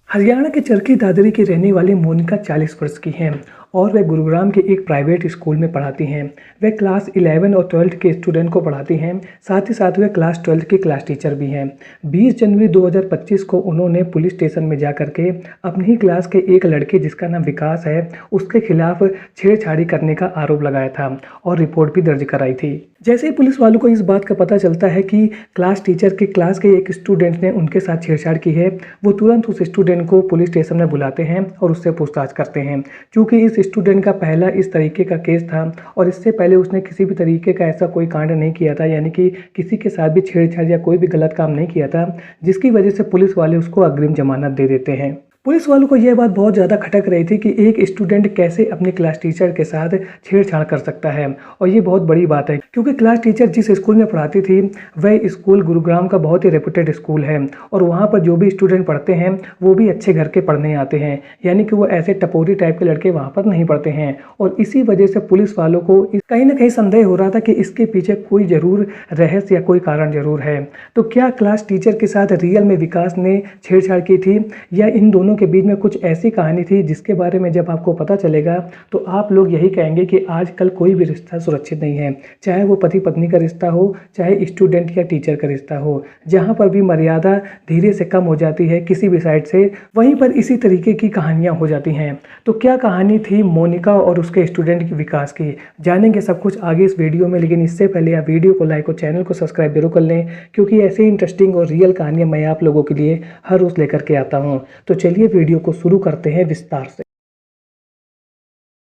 हरियाणा के चरखी दादरी की रहने वाली मोनिका 40 वर्ष की हैं और वह गुरुग्राम के एक प्राइवेट स्कूल में पढ़ाती हैं। वह क्लास 11 और 12 के स्टूडेंट को पढ़ाती हैं, साथ ही साथ वह क्लास 12 की क्लास टीचर भी हैं। 20 जनवरी 2025 को उन्होंने पुलिस स्टेशन में जाकर के अपनी ही क्लास के एक लड़के जिसका नाम विकास है, उसके खिलाफ छेड़छाड़ी करने का आरोप लगाया था और रिपोर्ट भी दर्ज कराई थी। जैसे ही पुलिस वालों को इस बात का पता चलता है कि क्लास टीचर की क्लास के एक स्टूडेंट ने उनके साथ छेड़छाड़ की है, वो तुरंत उस स्टूडेंट को पुलिस स्टेशन में बुलाते हैं और उससे पूछताछ करते हैं। क्योंकि इस स्टूडेंट का पहला इस तरीके का केस था और इससे पहले उसने किसी भी तरीके का ऐसा कोई कांड नहीं किया था, यानी कि किसी के साथ भी छेड़छाड़ या कोई भी गलत काम नहीं किया था, जिसकी वजह से पुलिस वाले उसको अग्रिम जमानत दे देते हैं। पुलिस वालों को यह बात बहुत ज़्यादा खटक रही थी कि एक स्टूडेंट कैसे अपने क्लास टीचर के साथ छेड़छाड़ कर सकता है, और ये बहुत बड़ी बात है क्योंकि क्लास टीचर जिस स्कूल में पढ़ाती थी वह स्कूल गुरुग्राम का बहुत ही रेपुटेड स्कूल है और वहाँ पर जो भी स्टूडेंट पढ़ते हैं वो भी अच्छे घर के पढ़ने आते हैं, यानी कि वो ऐसे टपोरी टाइप के लड़के वहाँ पर नहीं पढ़ते हैं। और इसी वजह से पुलिस वालों को कहीं ना कहीं संदेह हो रहा था कि इसके पीछे कोई ज़रूर रहस्य या कोई कारण जरूर है। तो क्या क्लास टीचर के साथ रियल में विकास ने छेड़छाड़ की थी या इन दोनों के बीच में कुछ ऐसी कहानी थी जिसके बारे में जब आपको पता चलेगा तो आप लोग यही कहेंगे कि आजकल कोई भी रिश्ता सुरक्षित नहीं है, चाहे वो पति पत्नी का रिश्ता हो, चाहे स्टूडेंट या टीचर का रिश्ता हो। जहाँ पर भी मर्यादा धीरे से कम हो जाती है किसी भी साइड से, वहीं पर इसी तरीके की कहानियाँ हो जाती हैं। तो क्या कहानी थी मोनिका और उसके स्टूडेंट की विकास की, जानेंगे सब कुछ आगे इस वीडियो में। लेकिन इससे पहले आप वीडियो को लाइक और चैनल को सब्सक्राइब जरूर कर लें, क्योंकि ऐसे इंटरेस्टिंग और रियल कहानियाँ मैं आप लोगों के लिए हर रोज़ लेकर के आता हूँ। तो चलिए वीडियो को शुरू करते हैं विस्तार से।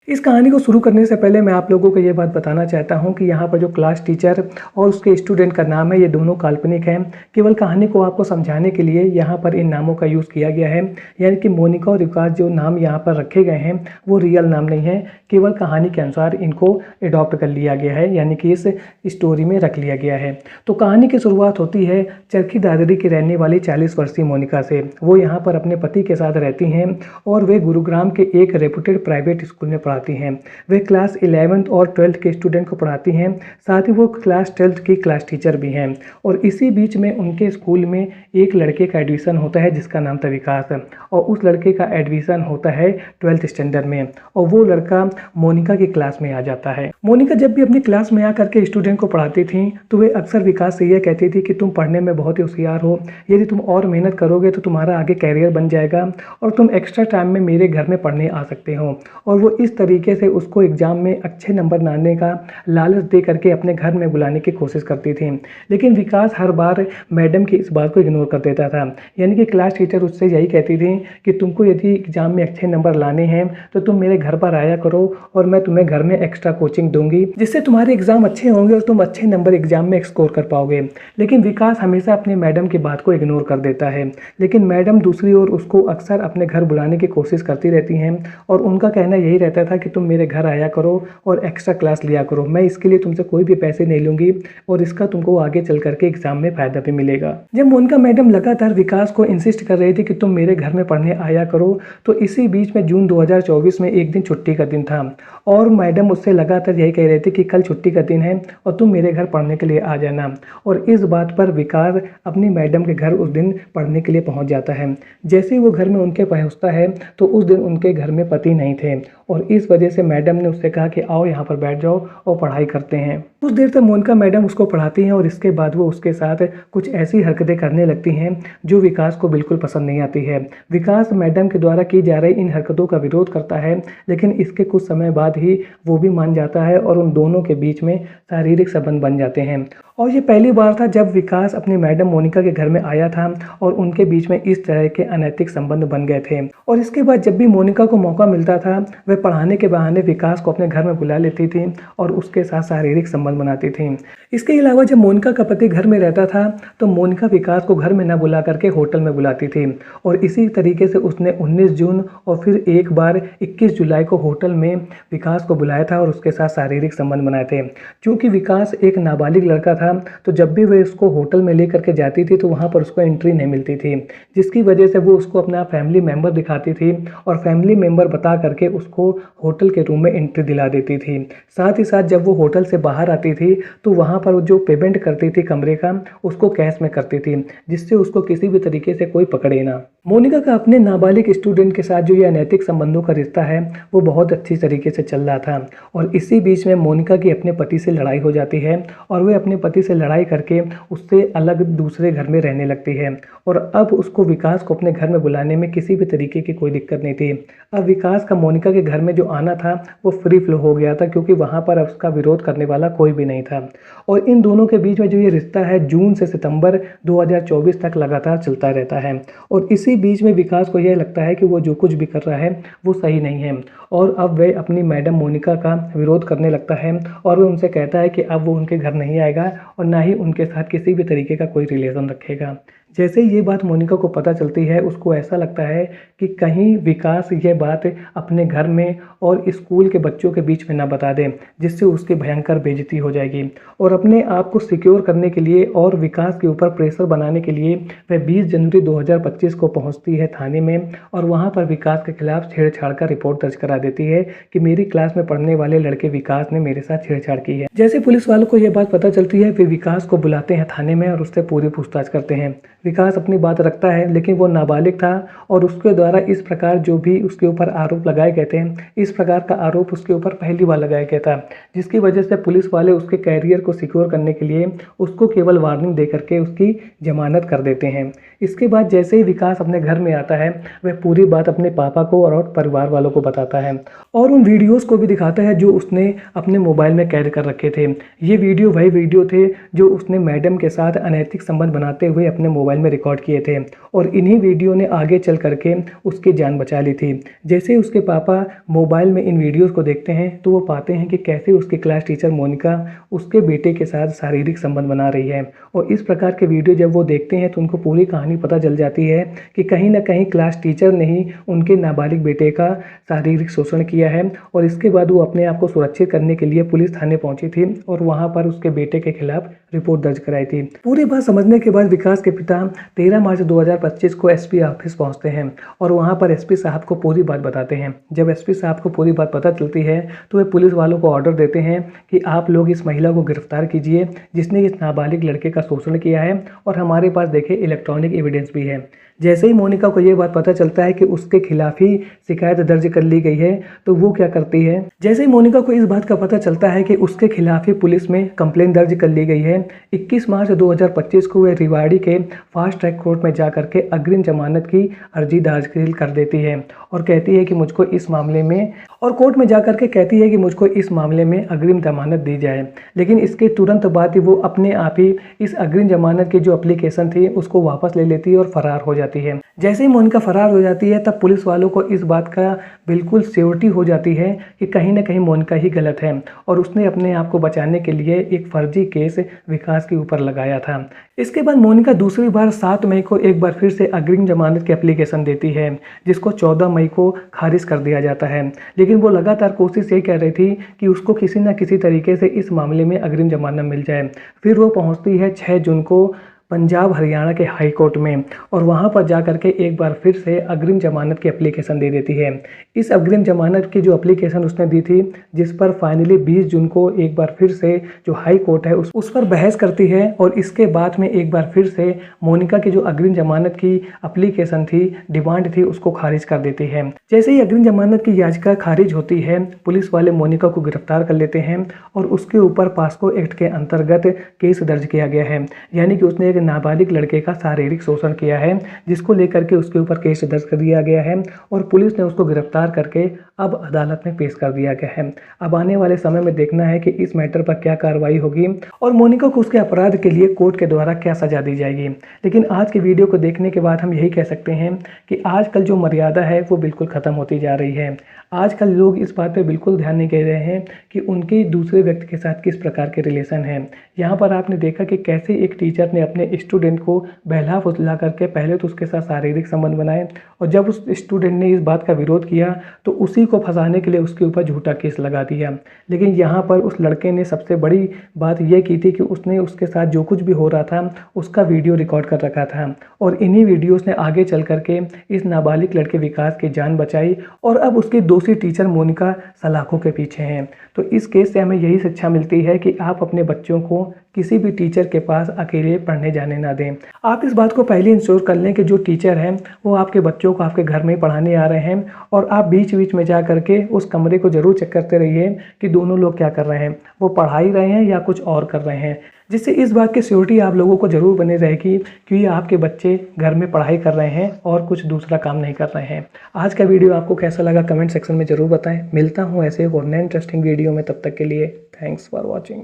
इस कहानी को शुरू करने से पहले मैं आप लोगों को ये बात बताना चाहता हूँ कि यहाँ पर जो क्लास टीचर और उसके स्टूडेंट का नाम है, ये दोनों काल्पनिक हैं। केवल कहानी को आपको समझाने के लिए यहाँ पर इन नामों का यूज़ किया गया है, यानी कि मोनिका और विकास जो नाम यहाँ पर रखे गए हैं वो रियल नाम नहीं है, केवल कहानी के अनुसार इनको अडॉप्ट कर लिया गया है, यानी कि इस स्टोरी में रख लिया गया है। तो कहानी की शुरुआत होती है चरखी दादरी की रहने वाली 40 वर्षीय मोनिका से। वो यहाँ पर अपने पति के साथ रहती हैं और वे गुरुग्राम के एक रेपुटेड प्राइवेट स्कूल में पढ़ाती हैं। वे क्लास 11 और 12 के स्टूडेंट को पढ़ाती हैं, साथ ही वो क्लास 12 की क्लास टीचर भी हैं। और इसी बीच में उनके स्कूल में एक लड़के का एडमिशन होता है जिसका नाम था विकास, और उस लड़के का एडमिशन होता है 12th स्टैंडर्ड में, और वो लड़का मोनिका की क्लास में आ जाता है। मोनिका जब भी अपनी क्लास में आकर के स्टूडेंट को पढ़ाती थी तो वे अक्सर विकास से यह कहती थी कि तुम पढ़ने में बहुत ही होशियार हो, यदि तुम और मेहनत करोगे तो तुम्हारा आगे कैरियर बन जाएगा और तुम एक्स्ट्रा टाइम में मेरे घर में पढ़ने आ सकते हो। और वो इस तरीके से उसको एग्ज़ाम में अच्छे नंबर लाने का लालच दे करके अपने घर में बुलाने की कोशिश करती थी। लेकिन विकास हर बार मैडम की इस बात को इग्नोर कर देता था, यानी कि क्लास टीचर उससे यही कहती थी कि तुमको यदि एग्ज़ाम में अच्छे नंबर लाने हैं तो तुम मेरे घर पर आया करो और मैं तुम्हें घर में एक्स्ट्रा कोचिंग दूंगी, जिससे तुम्हारे एग्ज़ाम अच्छे होंगे और तुम अच्छे नंबर एग्ज़ाम में स्कोर कर पाओगे। लेकिन विकास हमेशा अपनी मैडम की बात को इग्नोर कर देता है, लेकिन मैडम दूसरी ओर उसको अक्सर अपने घर बुलाने की कोशिश करती रहती हैं और उनका कहना यही रहता था कि तुम मेरे घर आया करो और एक्स्ट्रा क्लास लिया करो, मैं इसके लिए तुमसे कोई भी पैसे नहीं लूँगी और इसका तुमको आगे चल करके एग्ज़ाम में फ़ायदा भी मिलेगा। जब मोनिका मैडम लगातार विकास को इंसिस्ट कर रही थी कि तुम मेरे घर में पढ़ने आया करो, तो इसी बीच में जून 2024 में एक दिन छुट्टी का दिन था और मैडम उससे लगातार यही कह रही थी कि कल छुट्टी का दिन है और तुम मेरे घर पढ़ने के लिए आ जाना। और इस बात पर विकास अपनी मैडम के घर उस दिन पढ़ने के लिए पहुंच जाता है। जैसे ही वो घर में उनके पहुंचता है तो उस दिन उनके घर में पति नहीं थे और इस वजह से मैडम ने उससे कहा कि आओ यहाँ पर बैठ जाओ और पढ़ाई करते हैं। कुछ देर तक मोनिका मैडम उसको पढ़ाती हैं और इसके बाद वो उसके साथ कुछ ऐसी हरकतें करने लगती हैं जो विकास को बिल्कुल पसंद नहीं आती है। विकास मैडम के द्वारा की जा रही इन हरकतों का विरोध करता है, लेकिन इसके कुछ समय बाद ही वो भी मान जाता है और उन दोनों के बीच में शारीरिक संबंध बन जाते हैं। और ये पहली बार था जब विकास अपनी मैडम मोनिका के घर में आया था और उनके बीच में इस तरह के अनैतिक संबंध बन गए थे। और इसके बाद जब भी मोनिका को मौका मिलता था वह पढ़ाने के बहाने विकास को अपने घर में बुला लेती थी और उसके साथ शारीरिक संबंध बनाती थी। इसके अलावा जब मोनिका का पति घर में रहता था तो मोनिका विकास को घर में न बुला करके होटल में बुलाती थी और इसी तरीके से उसने 19 जून और फिर एक बार 21 जुलाई को होटल में विकास को बुलाया था और उसके साथ शारीरिक संबंध बनाए थे। क्योंकि विकास एक नाबालिग लड़का था तो जब भी वह उसको होटल में लेकर के जाती थी तो वहाँ पर उसको एंट्री नहीं मिलती थी, जिसकी वजह से वो उसको अपना फैमिली मेम्बर दिखाती थी और फैमिली मेम्बर बता करके उसको होटल के रूम में एंट्री दिला देती थी। साथ ही साथ जब वो होटल से बाहर आती थी तो वहाँ पर जो पेमेंट करती थी कमरे का, उसको कैश में करती थी, जिससे उसको किसी भी तरीके से कोई पकड़े ना। मोनिका का अपने नाबालिग स्टूडेंट के साथ जो ये अनैतिक संबंधों का रिश्ता है वो बहुत अच्छी तरीके से चल रहा था, और इसी बीच में मोनिका की अपने पति से लड़ाई हो जाती है और वह अपने पति से लड़ाई करके उससे अलग दूसरे घर में रहने लगती है। और अब उसको विकास को अपने घर में बुलाने में किसी भी तरीके की कोई दिक्कत नहीं थी। अब विकास का मोनिका के घर में जो आना था वो फ्री फ्लो हो गया था, क्योंकि वहाँ पर अब उसका विरोध करने वाला कोई भी नहीं था। और इन दोनों के बीच में जो ये रिश्ता है जून से सितंबर 2024 तक लगातार चलता रहता है। और इसी बीच में विकास को यह लगता है कि वो जो कुछ भी कर रहा है वो सही नहीं है, और अब वह अपनी मैडम मोनिका का विरोध करने लगता है और वह उनसे कहता है कि अब वो उनके घर नहीं आएगा और ना ही उनके साथ किसी भी तरीके का कोई रिलेशन रखेगा। जैसे ही ये बात मोनिका को पता चलती है, उसको ऐसा लगता है कि कहीं विकास ये बात अपने घर में और स्कूल के बच्चों के बीच में ना बता दे, जिससे उसकी भयंकर बेइज्जती हो जाएगी। और अपने आप को सिक्योर करने के लिए और विकास के ऊपर प्रेशर बनाने के लिए वह 20 जनवरी 2025 को पहुंचती है थाने में, और वहां पर विकास के खिलाफ छेड़छाड़ का रिपोर्ट दर्ज करा देती है कि मेरी क्लास में पढ़ने वाले लड़के विकास ने मेरे साथ छेड़छाड़ की है। जैसे पुलिस वालों को यह बात पता चलती है, फिर विकास को बुलाते हैं थाने में और उससे पूरी पूछताछ करते हैं। विकास अपनी बात रखता है, लेकिन वो नाबालिग था और उसके द्वारा इस प्रकार जो भी उसके ऊपर आरोप लगाए गए थे, इस प्रकार का आरोप उसके ऊपर पहली बार लगाया गया था, जिसकी वजह से पुलिस वाले उसके कैरियर को सिक्योर करने के लिए उसको केवल वार्निंग दे करके उसकी जमानत कर देते हैं। इसके बाद जैसे ही विकास अपने घर में आता है, वह पूरी बात अपने पापा को और परिवार वालों को बताता है और उन वीडियोस को भी दिखाता है जो उसने अपने मोबाइल में कैद कर रखे थे। ये वीडियो वही वीडियो थे जो उसने मैडम के साथ अनैतिक संबंध बनाते हुए अपने मोबाइल में रिकॉर्ड किए थे, और इन्हीं वीडियो ने आगे चल करके उसकी जान बचा ली थी। जैसे उसके पापा मोबाइल में इन वीडियोस को देखते हैं तो वो पाते हैं कि कैसे उसकी क्लास टीचर मोनिका उसके बेटे के साथ शारीरिक संबंध बना रही है, और इस प्रकार के वीडियो जब वो देखते हैं तो उनको पूरी कहानी पता चल जाती है कि कहीं ना कहीं क्लास टीचर ने ही उनके नाबालिग बेटे का शारीरिक शोषण किया है। और इसके बाद वो अपने आप को सुरक्षित करने के लिए पुलिस थाने पहुंची थी और वहां पर उसके बेटे के खिलाफ रिपोर्ट दर्ज कराई थी। पूरी बात समझने के बाद विकास के पिता 13 मार्च 2025 को एसपी ऑफिस पहुंचते हैं और वहां पर एसपी साहब को पूरी बात बताते हैं। जब एसपी साहब को पूरी बात पता चलती है तो वे पुलिस वालों को ऑर्डर देते हैं कि आप लोग इस महिला को गिरफ्तार कीजिए जिसने इस नाबालिग लड़के का शोषण किया है, और हमारे पास देखिए इलेक्ट्रॉनिक एविडेंस भी है। जैसे ही मोनिका को ये बात पता चलता है कि उसके खिलाफ ही शिकायत दर्ज कर ली गई है, तो वो क्या करती है, जैसे ही मोनिका को इस बात का पता चलता है कि उसके खिलाफ ही पुलिस में कंप्लेंट दर्ज कर ली गई है, 21 मार्च 2025 को वह रिवाड़ी के फास्ट ट्रैक कोर्ट में जाकर के अग्रिम जमानत की अर्जी दाखिल कर देती है और कहती है कि मुझको इस मामले में, और कोर्ट में जाकर के कहती है कि मुझको इस मामले में अग्रिम जमानत दी जाए। लेकिन इसके तुरंत बाद ही वो अपने आप ही इस अग्रिम जमानत की जो एप्लीकेशन थी उसको वापस ले लेती है और फरार हो जाती है। जैसे ही मोनिका फरार हो जाती है तब पुलिस वालों को इस बात का बिल्कुल श्योरिटी हो जाती है कि कहीं ना कहीं मोनिका ही गलत है और उसने अपने आप को बचाने के लिए एक फर्जी केस विकास के ऊपर लगाया था। इसके बाद मोनिका दूसरी बार 7 मई को एक बार फिर से अग्रिम जमानत की एप्लीकेशन देती है, जिसको 14 मई को खारिज कर दिया जाता है। लेकिन वो लगातार कोशिश ये कर रही थी कि उसको किसी न किसी तरीके से इस मामले में अग्रिम जमानत मिल जाए। फिर वो पहुंचती है 6 जून को पंजाब हरियाणा के हाई कोर्ट में और वहां पर जाकर के एक बार फिर से अग्रिम जमानत की एप्लीकेशन दे देती है। इस अग्रिम जमानत की जो एप्लीकेशन उसने दी थी, जिस पर फाइनली 20 जून को एक बार फिर से जो हाई कोर्ट है उस पर बहस करती है और इसके बाद में एक बार फिर से मोनिका की जो अग्रिम जमानत की एप्लीकेशन थी, डिमांड थी, उसको खारिज कर देती है। जैसे ही अग्रिम जमानत की याचिका खारिज होती है, पुलिस वाले मोनिका को गिरफ्तार कर लेते हैं और उसके ऊपर पास्को एक्ट के अंतर्गत केस दर्ज किया गया है, यानी कि उसने नाबालिग लड़के का शारीरिक शोषण किया है, जिसको लेकर के उसके ऊपर केस दर्ज कर दिया गया है और पुलिस ने उसको गिरफ्तार करके अब अदालत में पेश कर दिया गया है। अब आने वाले समय में देखना है कि इस मैटर पर क्या कार्रवाई होगी और मोनिका को उसके अपराध के लिए कोर्ट के द्वारा क्या सजा दी जाएगी। लेकिन आज की वीडियो को देखने के बाद हम यही कह सकते हैं कि आजकल जो मर्यादा है वो बिल्कुल खत्म होती जा रही है। आजकल लोग इस बात पे बिल्कुल ध्यान नहीं दे रहे हैं कि उनके दूसरे व्यक्ति के साथ किस प्रकार के रिलेशन हैं। यहाँ पर आपने देखा कि कैसे एक टीचर ने अपने अपने स्टूडेंट को बहला फुसला करके पहले तो उसके साथ शारीरिक संबंध बनाए, और जब उस स्टूडेंट ने इस बात का विरोध किया तो उसी को फंसाने के लिए उसके ऊपर झूठा केस लगा दिया। लेकिन यहाँ पर उस लड़के ने सबसे बड़ी बात यह की थी कि उसने उसके साथ जो कुछ भी हो रहा था उसका वीडियो रिकॉर्ड कर रखा था, और इन्हीं वीडियोस ने आगे चल करके इस नाबालिग लड़के विकास की जान बचाई, और अब उसकी दूसरी टीचर मोनिका सलाखों के पीछे हैं। तो इस केस से हमें यही शिक्षा मिलती है कि आप अपने बच्चों को किसी भी टीचर के पास अकेले पढ़ने जाने ना दें। आप इस बात को पहले इंश्योर कर लें कि जो टीचर हैं वो आपके बच्चों को आपके घर में ही पढ़ाने आ रहे हैं, और आप बीच बीच में जा करके उस कमरे को ज़रूर चेक करते रहिए कि दोनों लोग क्या कर रहे हैं, वो पढ़ा ही रहे हैं या कुछ और कर रहे हैं, जिससे इस बात की श्योरिटी आप लोगों को ज़रूर बनी रहेगी कि आपके बच्चे घर में पढ़ाई कर रहे हैं और कुछ दूसरा काम नहीं कर रहे हैं। आज का वीडियो आपको कैसा लगा कमेंट सेक्शन में ज़रूर बताएं। मिलता हूँ ऐसे एक और नए इंटरेस्टिंग वीडियो में, तब तक के लिए थैंक्स फॉर वॉचिंग।